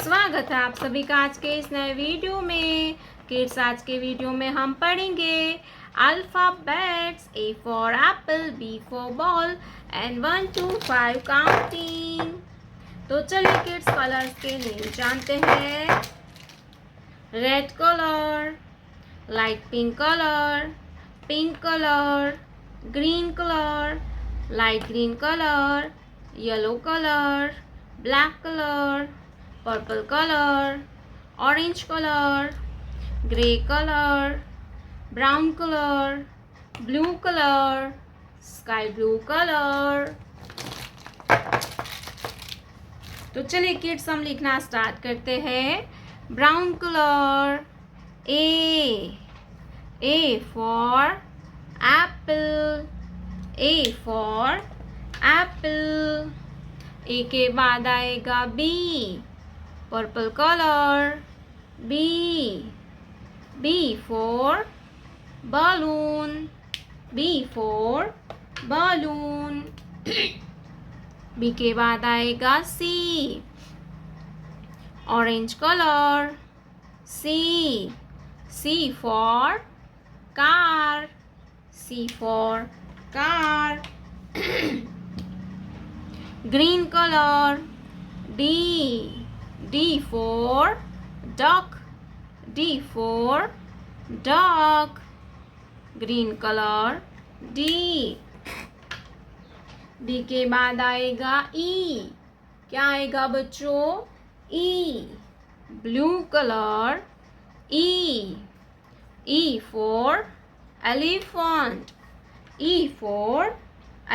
स्वागत है आप सभी का आज के इस नए वीडियो में। किड्स, आज के वीडियो में हम पढ़ेंगे alphabets. A for apple, B for ball and 1 2 5 counting. तो चलिए किड्स, कलर्स के नेम जानते हैं। Red colour, light pink colour, green colour, light green colour, yellow colour, black colour, purple colour, orange colour, grey colour, brown colour, blue colour, sky blue colour. तो चलिए kids, हम लिखना start करते हैं। Brown colour, A for apple, A for apple। ए के बाद आएगा B, purple colour, B for balloon, B for balloon। B के बाद आएगा C, orange colour, C for car, C for car। green color, D for duck, D for duck। green color D के बाद आएगा E। क्या आएगा बच्चों? E, blue colour, E for elephant, E for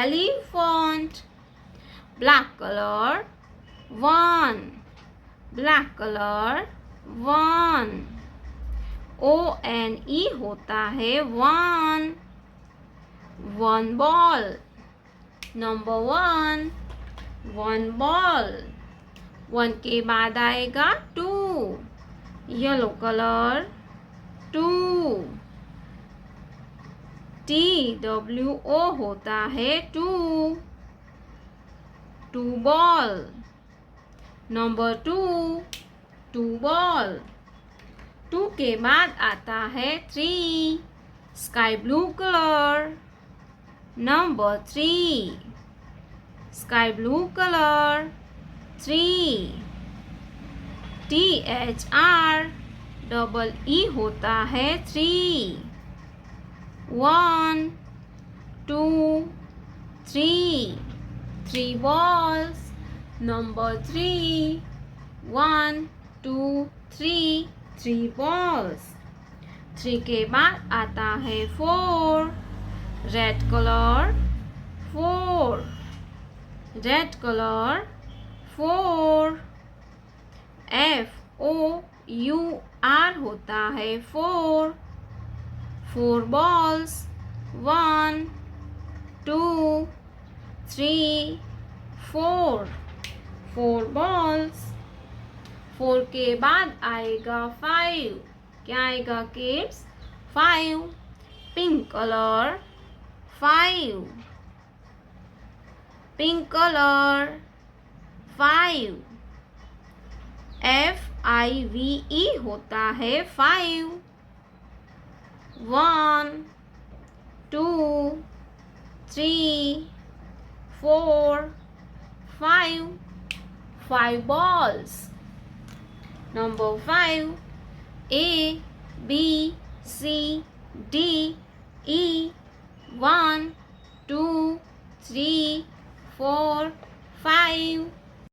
elephant। black color, 1, black color 1। ONE होता है 1, 1 ball, number 1, 1 ball। 1 के बाद आएगा 2, येलो कलर, 2, TWO होता है 2, 2 ball, नंबर 2, 2 ball। 2 के बाद आता है 3, sky blue colour, number 3, sky blue colour 3। THREE होता है 3, 1 2 3, 3 balls, number 3, 1 2 3, 3 balls। 3 के बाद आता है 4, red colour 4, red colour 4। FOUR होता है 4, 4 balls, 1 2 3 4, 4 balls। 4 के बाद आएगा 5। क्या आएगा kids? 5, pink colour 5, pink colour 5। FIVE होता है 5, 1 2 3 4 5, 5 balls, number 5, A B C D E 1 2 3 4 5।